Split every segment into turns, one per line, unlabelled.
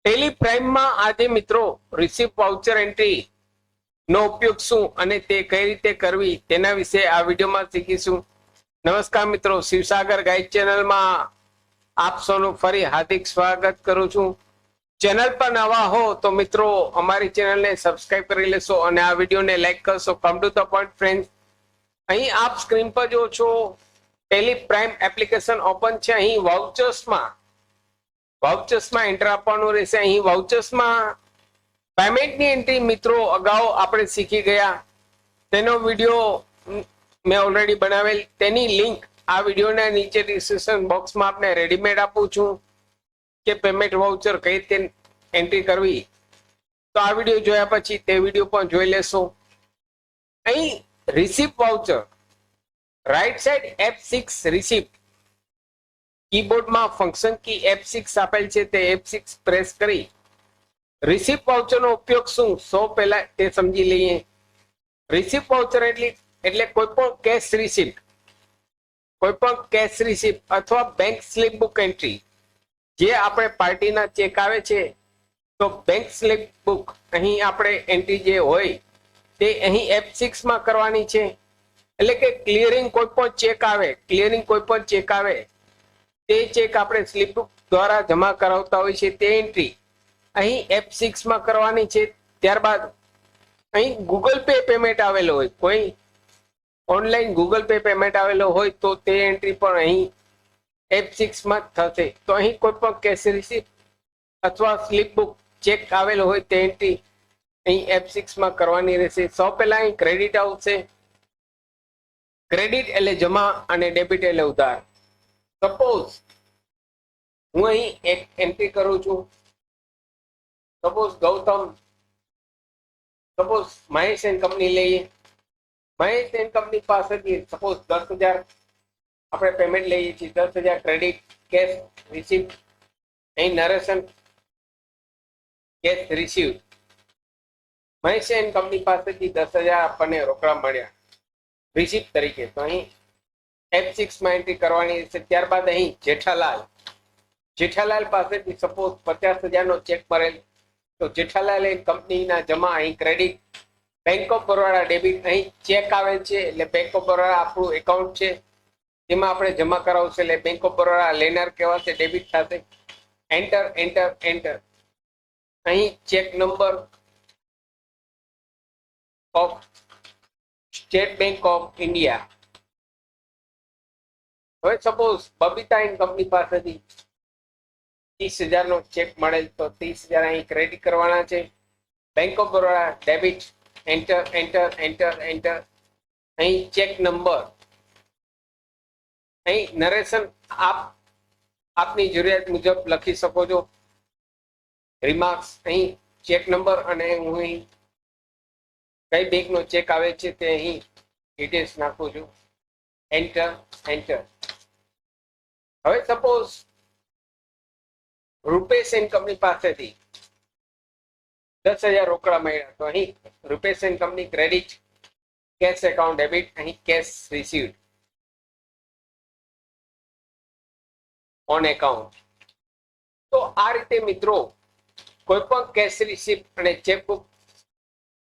Tally પ્રાઇમમાં આજે મિત્રો receipt voucher entry નો ઉપયોગ શું અને તે કઈ રીતે કરવી તેના વિશે આ વિડીયોમાં શીખીશું. નમસ્કાર મિત્રો, શિવસાગર ગાઈડ ચેનલમાં આપ સૌનું ફરી હાર્દિક સ્વાગત કરું છું. ચેનલ પર નવા હો તો મિત્રો અમારી ચેનલને સબસ્ક્રાઇબ કરી લેશો અને આ વિડીયોને લાઈક કરશો. Come to the point friends, અહીં આપ સ્ક્રીન પર જો છો ટેલી પ્રાઇમ એપ્લિકેશન ઓપન છે. અહીં વાઉચર્સમાં એન્ટર આપવાનું રહેશે. અહીં વાઉચર્સમાં પેમેન્ટની એન્ટ્રી મિત્રો અગાઉ આપણે શીખી ગયા, તેનો વિડીયો મેં ઓલરેડી બનાવેલ, તેની લિંક આ વિડીયોના નીચે ડિસ્ક્રિપ્શન બોક્સમાં આપણે રેડીમેડ આપું છું કે પેમેન્ટ વાઉચર કઈ રીતે એન્ટ્રી કરવી. તો આ વિડીયો જોયા પછી તે વિડીયો પણ જોઈ લેશો. અહીં receipt voucher right side F6 receipt, કીબોર્ડમાં ફંક્શન કી F6 આપેલ છે, તે F6 પ્રેસ કરી રિસીપ વાઉચરનો ઉપયોગ શું સૌ પહેલા તે સમજી લઈએ. રિસીપ વાઉચર એટલે કોઈ પણ કેશ રિસીપ્ટ અથવા બેંક સ્લીપ બુક એન્ટ્રી. જે આપણે પાર્ટીના ચેક આવે છે તો બેંક સ્લીપ બુક અહીં આપણે એન્ટ્રી જે હોય તે અહીં F6 માં કરવાની છે. એટલે કે ક્લિયરિંગ કોઈ પણ ચેક આવે તે ચેક આપણે સ્લીપ બુક દ્વારા જમા કરાવતા હોય છે, તે એન્ટ્રી અહીં F6 માં કરવાની છે. ત્યારબાદ અહીં ગૂગલ પે પેમેન્ટ આવેલો હોય, કોઈ ઓનલાઈન ગૂગલ પે પેમેન્ટ આવેલો હોય તો તે એન્ટ્રી પણ અહીં F6 માં થશે. તો અહીં કોઈ પણ કેશ રિસીપ્ટ અથવા સ્લીપ બુક ચેક આવેલો હોય તે એન્ટ્રી અહીં F6 માં કરવાની રહેશે. સૌ પહેલા અહીં ક્રેડિટ આવશે. ક્રેડિટ એટલે જમા અને ડેબિટ એટલે ઉધાર. સપોઝ હું અહીં એક એન્ટ્રી કરું છું. સપોઝ મહેશ એન્ડ કંપની લઈએ. મહેશ એન્ડ કંપની પાસેથી સપોઝ 10,000 આપણે પેમેન્ટ લઈએ છીએ. 10,000 ક્રેડિટ કેશ રિસીપ્ટ. અહીં narration cash received. Mahesh and company પાસેથી 10,000 આપણને રોકડા મળ્યા રિસીપ્ટ તરીકે. તો અહીં F6 માં એન્ટ્રી કરવાની છે. ત્યારબાદ અહીં જેઠાલાલ પાસેથી સપોઝ 50,000 નો ચેક મળેલ, તો જેઠાલાલ એન્ડ કંપનીના જમા અહીં credit. Bank of Baroda debit, અહીં ચેક આવે છે એટલે બેંક ઓફ બરોડા આપણું એકાઉન્ટ છે તેમાં આપણે જમા કરાવશે એટલે બેંક ઓફ બરોડા લેનાર કહેવાશે, ડેબિટ થશે. એન્ટર. અહીં check number of state bank of India. હવે સપોઝ બબીતા એન્ડ કંપની પાસેથી 30,000 નો ચેક મળેલ, તો 30,000 અહીં ક્રેડિટ કરવાના છે. Bank of Baroda debit. Enter. અહીં ચેક નંબર, અહીં નરેશન આપની જરૂરિયાત મુજબ લખી શકો છો. રિમાર્ક્સ, અહીં ચેક નંબર અને હું અહીં કઈ બેંક નો ચેક આવે છે તે અહીં ડિટેલ્સ નાખું છું. એન્ટર. હવે સપોઝ રૂપેશ એન્ડ કંપની પાસેથી 10,000 રોકડા મળ્યા, તો અહીં Rupesh and company credit cash account debit, અહીં કેશ રિસીવ્ડ ઓન એકાઉન્ટ. તો આ રીતે મિત્રો કોઈ પણ કેશ રિસીપ્ટ અને ચેકબુક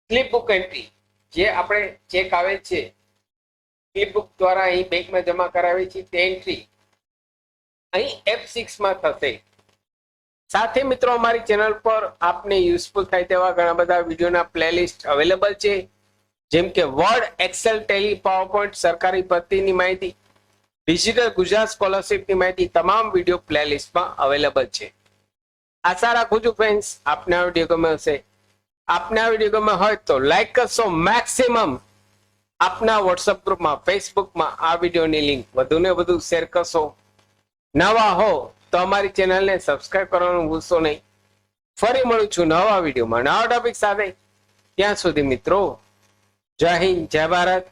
સ્લીપ બુક એન્ટ્રી જે આપણે ચેક આવે છે સ્લીપ બુક દ્વારા અહીં બેંકમાં જમા કરાવી છે તે એન્ટ્રી અહીં F6 માં થશે. સાથે મિત્રો અમારી ચેનલ પર આપને યુઝફુલ થાય તેવા ઘણા બધા વિડીયોના પ્લેલિસ્ટ અવેલેબલ છે, જેમ કે વર્ડ, એક્સેલ, ટેલી, પાવરપોઈન્ટ, સરકારી ભરતીની માહિતી, ડિજિટલ ગુજરાત સ્કોલરશિપની માહિતી, તમામ વિડીયો પ્લેલિસ્ટમાં અવેલેબલ છે. આશા રાખું છું ફ્રેન્ડ્સ આપને આ વિડીયો ગમ્યો હશે. આપને આ વિડીયો ગમ્યો હોય તો લાઈક કરશો. મેક્સિમમ આપના વોટ્સઅપ ગ્રુપમાં, ફેસબુકમાં આ વિડીયોની લિંક વધુને વધુ શેર કરશો. નવા હો તો અમારી ચેનલને સબસ્ક્રાઇબ કરવાનું ભૂલશો નહીં. ફરી મળું છું નવા વિડીયોમાં નવા ટોપિક સાથે. ત્યાં સુધી મિત્રો જય હિન્દ, જય ભારત.